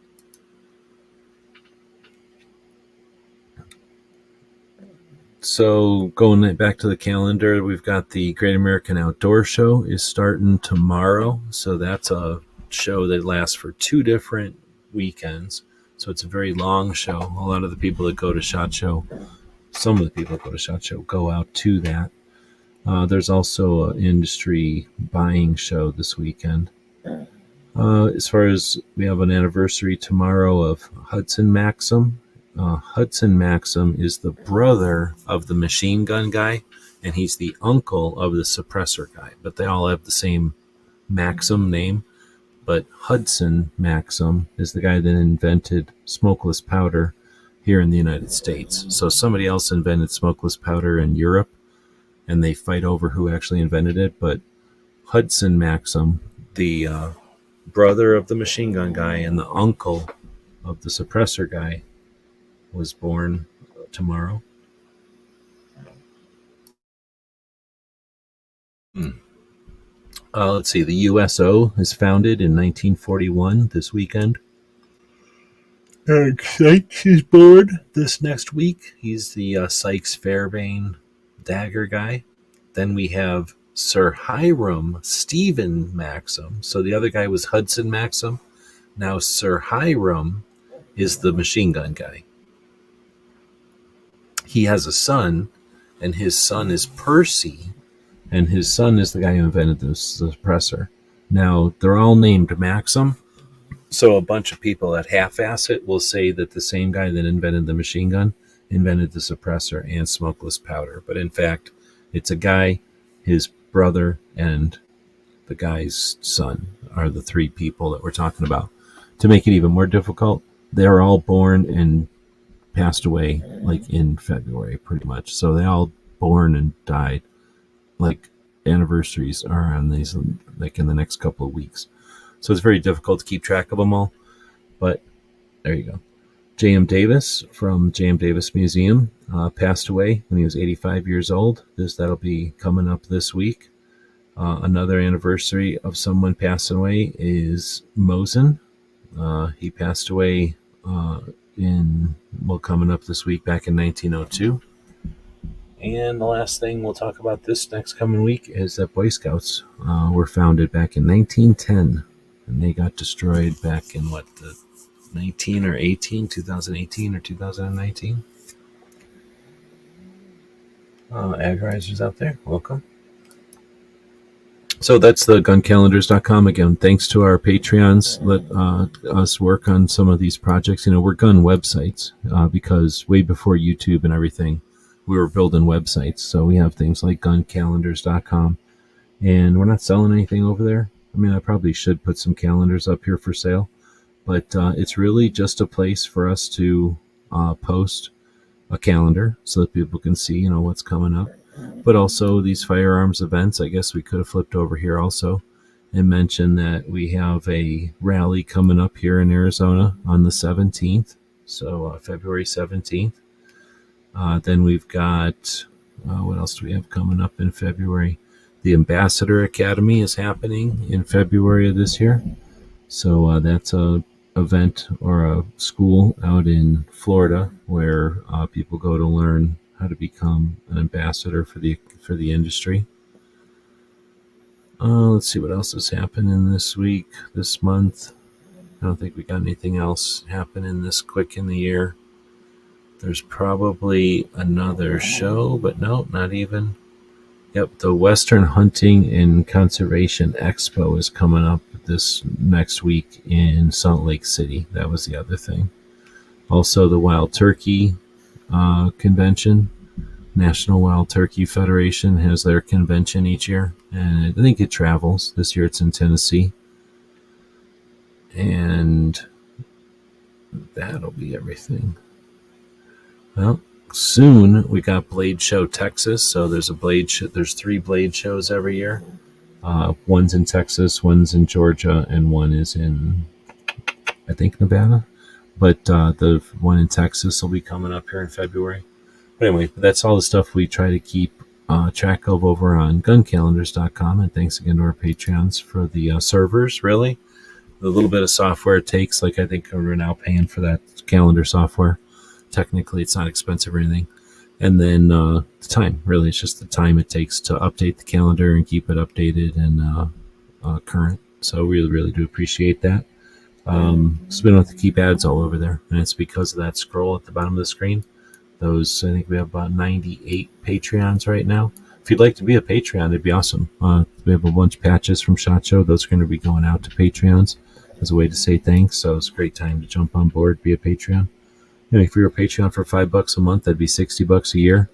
Speaker 2: So going back to the calendar, we've got the Great American Outdoor Show is starting tomorrow. So that's a show that lasts for 2 different weekends. So it's a very long show. A lot of the people that go to SHOT Show, some of the people that go to SHOT Show go out to that. There's also an industry buying show this weekend. As far as we have an anniversary tomorrow of Hudson Maxim. Hudson Maxim is the brother of the machine gun guy, and he's the uncle of the suppressor guy. But they all have the same Maxim name. But Hudson Maxim is the guy that invented smokeless powder here in the United States. So somebody else invented smokeless powder in Europe, and they fight over who actually invented it. But Hudson Maxim, the brother of the machine gun guy and the uncle of the suppressor guy, was born tomorrow. Let's see. The USO is founded in 1941 this weekend. Eric Sykes is born this next week. He's the Sykes Fairbairn dagger guy. Then we have Sir Hiram Stephen Maxim. So the other guy was Hudson Maxim. Now Sir Hiram is the machine gun guy. He has a son, and his son is Percy, and his son is the guy who invented the suppressor. Now, they're all named Maxim, so a bunch of people that half-ass it will say that the same guy that invented the machine gun invented the suppressor and smokeless powder. But in fact, it's a guy, his brother, and the guy's son are the 3 people that we're talking about. To make it even more difficult, they're all born and passed away like in February, pretty much. So they all born and died. Like anniversaries are on these, like in the next couple of weeks. So it's very difficult to keep track of them all. But there you go. J.M. Davis from J.M. Davis Museum passed away when he was 85 years old. That'll be coming up this week. Another anniversary of someone passing away is Mosen. He passed away coming up this week back in 1902. And the last thing we'll talk about this next coming week is that Boy Scouts were founded back in 1910, and they got destroyed back in 2018 or 2019. Agrizers out there, welcome. So that's the guncalendars.com. Again, thanks to our Patreons. Let us work on some of these projects. We're gun websites because way before YouTube and everything, we were building websites. So we have things like guncalendars.com, and we're not selling anything over there. I mean, I probably should put some calendars up here for sale, but it's really just a place for us to post a calendar so that people can see, what's coming up. But also these firearms events, I guess we could have flipped over here also and mentioned that we have a rally coming up here in Arizona on the 17th. So February 17th. Then we've got, what else do we have coming up in February? The Ambassador Academy is happening in February of this year. So that's a event or a school out in Florida where people go to learn how to become an ambassador for the industry. Let's see what else is happening this month. I don't think we got anything else happening this quick in the year. There's probably another show, but no, not even. Yep, the Western Hunting and Conservation Expo is coming up this next week in Salt Lake City. That was the other thing. Also, the Wild Turkey Convention. National Wild Turkey Federation has their convention each year, and I think it travels. This year it's in Tennessee. And that'll be everything. Well, soon we got Blade Show Texas. So there's there's 3 Blade shows every year. One's in Texas, one's in Georgia, and one is in, I think, Nevada. But the one in Texas will be coming up here in February. But anyway, that's all the stuff we try to keep track of over on guncalendars.com. And thanks again to our Patreons for the servers, really. The little bit of software it takes, like I think we're now paying for that calendar software. Technically, it's not expensive or anything. And then the time, really, it's just the time it takes to update the calendar and keep it updated and current. So we really, really do appreciate that. So we don't have to keep ads all over there. And it's because of that scroll at the bottom of the screen. I think we have about 98 Patreons right now. If you'd like to be a Patreon, it'd be awesome. We have a bunch of patches from SHOT Show. Those are going to be going out to Patreons as a way to say thanks. So it's a great time to jump on board, be a Patreon. If you're a Patreon for $5 a month, that'd be $60 a year.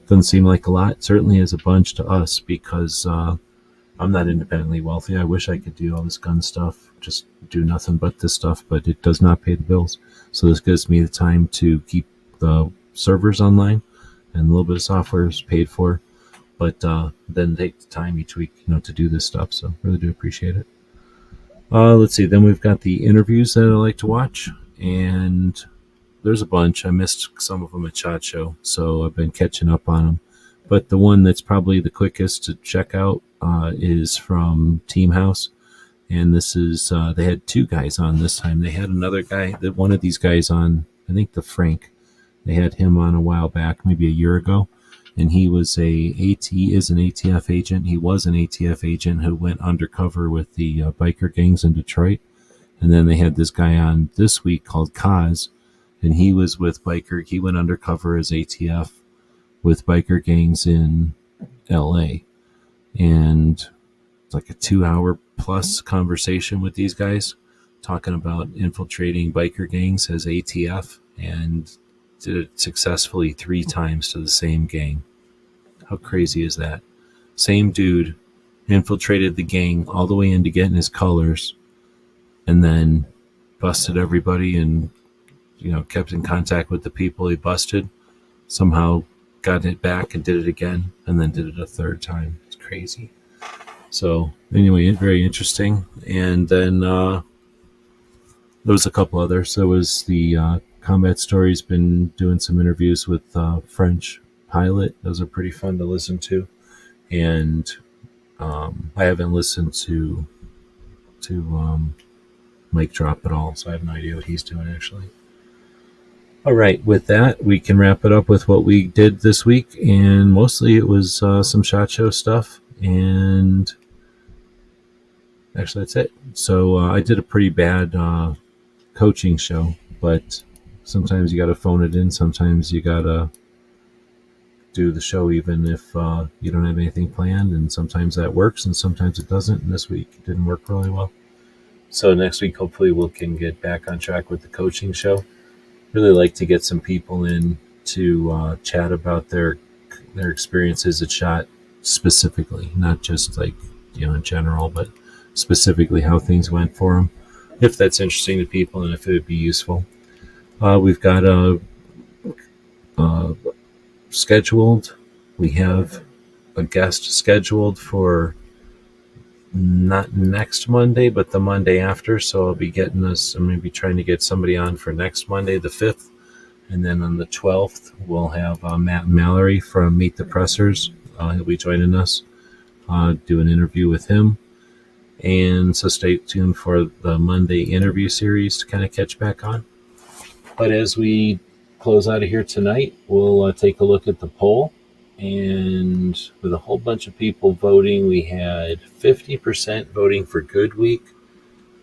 Speaker 2: Doesn't seem like a lot. It certainly is a bunch to us because I'm not independently wealthy. I wish I could do all this gun stuff, just do nothing but this stuff, but it does not pay the bills. So this gives me the time to keep the servers online, and a little bit of software is paid for, but then take the time each week, to do this stuff. So really do appreciate it. Let's see. Then we've got the interviews that I like to watch, and there's a bunch. I missed some of them at SHOT Show, so I've been catching up on them. But the one that's probably the quickest to check out is from Team House. And this is, they had 2 guys on this time. They had another guy, one of these guys on, I think the Frank. They had him on a while back, maybe a year ago. And he is an ATF agent. He was an ATF agent who went undercover with the biker gangs in Detroit. And then they had this guy on this week called Kaz. And he was with he went undercover as ATF with biker gangs in LA. And it's like a 2-hour plus conversation with these guys talking about infiltrating biker gangs as ATF, and did it successfully 3 times to the same gang. How crazy is that? Same dude infiltrated the gang all the way into getting his colors, and then busted everybody and kept in contact with the people he busted, somehow got it back and did it again, and then did it a 3rd time. It's crazy. So anyway, very interesting. And then there was a couple others. There was the Combat Story's been doing some interviews with French Pilot. Those are pretty fun to listen to. And I haven't listened to Mike Drop at all, so I have no idea what he's doing actually. All right, with that, we can wrap it up with what we did this week, and mostly it was some SHOT Show stuff, and actually that's it. So I did a pretty bad coaching show, but sometimes you got to phone it in, sometimes you got to do the show even if you don't have anything planned, and sometimes that works and sometimes it doesn't, and this week it didn't work really well. So next week, hopefully we can get back on track with the coaching show. Really like to get some people in to chat about their experiences at SHOT specifically, not just like in general, but specifically how things went for them, if that's interesting to people and if it would be useful. We've got a uh, scheduled. We have a guest scheduled for not next Monday, but the Monday after. So I'll be getting us, I'm going to be trying to get somebody on for next Monday, the 5th. And then on the 12th, we'll have Matt Mallory from Meet the Pressers. He'll be joining us, do an interview with him. And so stay tuned for the Monday interview series to kind of catch back on. But as we close out of here tonight, we'll take a look at the poll. And with a whole bunch of people voting, we had 50% voting for good week,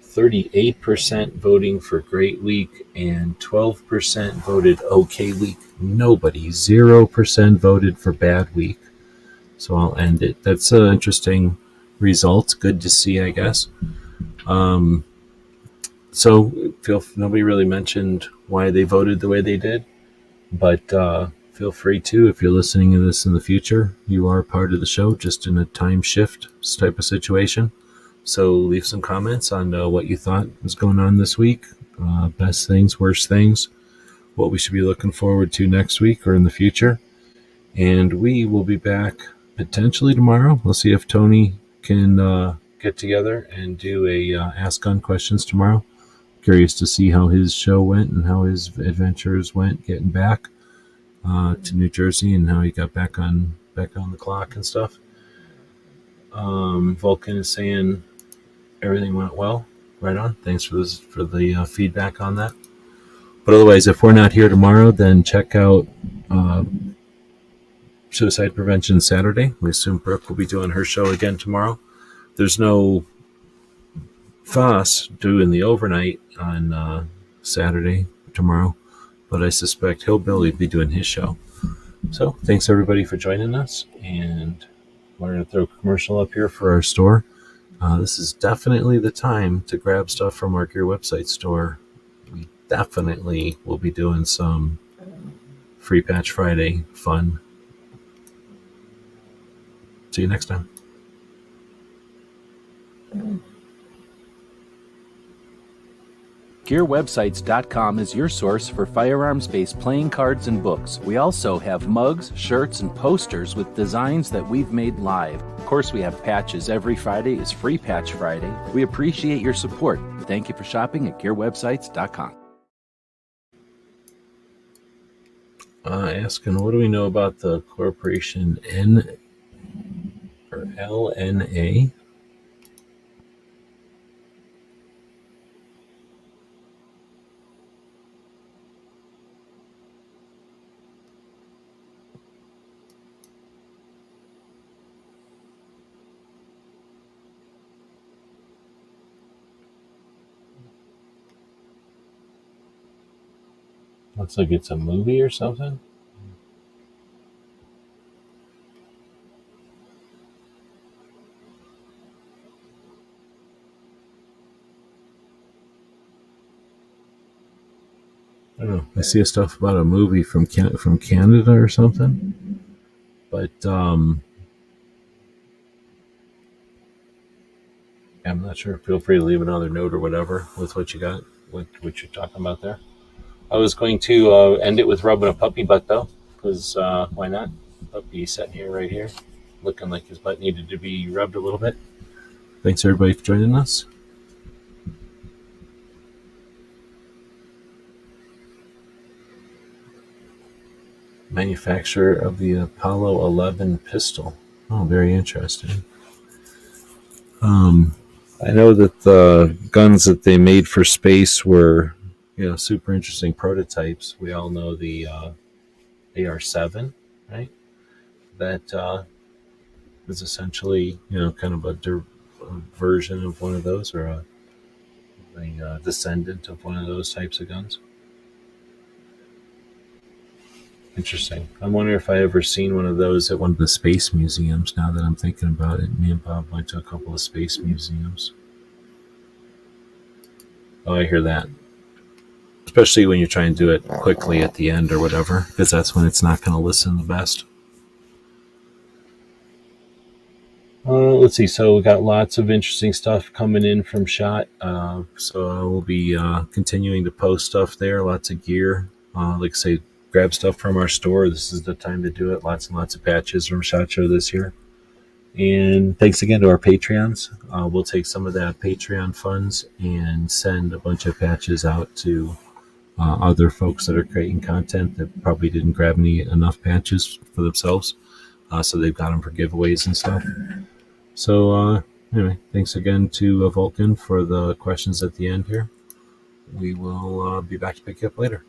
Speaker 2: 38% voting for great week, and 12% voted okay week. Nobody, 0% voted for bad week. So I'll end it. That's an interesting result. Good to see, I guess. So nobody really mentioned why they voted the way they did, but feel free to, if you're listening to this in the future, you are part of the show, just in a time shift type of situation. So leave some comments on what you thought was going on this week, best things, worst things, what we should be looking forward to next week or in the future. And we will be back potentially tomorrow. We'll see if Tony can get together and do a Ask Gun Questions tomorrow. Curious to see how his show went and how his adventures went getting back to New Jersey and how he got back on the clock and stuff. Vulcan is saying everything went well. Right on. Thanks for the feedback on that. But otherwise, if we're not here tomorrow, then check out Suicide Prevention Saturday. We assume Brooke will be doing her show again tomorrow. There's no Foss doing the overnight on Saturday tomorrow, but I suspect Hillbilly will be doing his show. So thanks everybody for joining us, and we're going to throw a commercial up here for our store. This is definitely the time to grab stuff from our Gear website store. We definitely will be doing some Free Patch Friday fun. See you next time.
Speaker 4: GearWebsites.com is your source for firearms-based playing cards and books. We also have mugs, shirts, and posters with designs that we've made live. Of course, we have patches. Every Friday is Free Patch Friday. We appreciate your support. Thank you for shopping at GearWebsites.com.
Speaker 2: Asking, what do we know about the corporation N or LNA? Looks like it's a movie or something. I don't know. I see stuff about a movie from Canada or something, but I'm not sure. Feel free to leave another note or whatever with what you got, what you're talking about there. I was going to end it with rubbing a puppy butt though, because why not? Puppy sitting here right here, looking like his butt needed to be rubbed a little bit. Thanks everybody for joining us. Manufacturer of the Apollo 11 pistol. Oh, very interesting. I know that the guns that they made for space were, super interesting prototypes. We all know the AR-7, right? That is essentially, kind of a version of one of those, or a descendant of one of those types of guns. Interesting. I'm wondering if I ever seen one of those at one of the space museums. Now that I'm thinking about it, me and Bob went to a couple of space museums. Oh, I hear that. Especially when you're trying to do it quickly at the end or whatever, because that's when it's not going to listen the best. Let's see. So we got lots of interesting stuff coming in from SHOT. So I will be continuing to post stuff there. Lots of gear. Like I say, grab stuff from our store, this is the time to do it. Lots and lots of patches from SHOT Show this year. And thanks again to our Patreons. We'll take some of that Patreon funds and send a bunch of patches out to other folks that are creating content that probably didn't grab enough patches for themselves. So they've got them for giveaways and stuff. So anyway, thanks again to Vulcan for the questions at the end here. We will be back to pick you up later.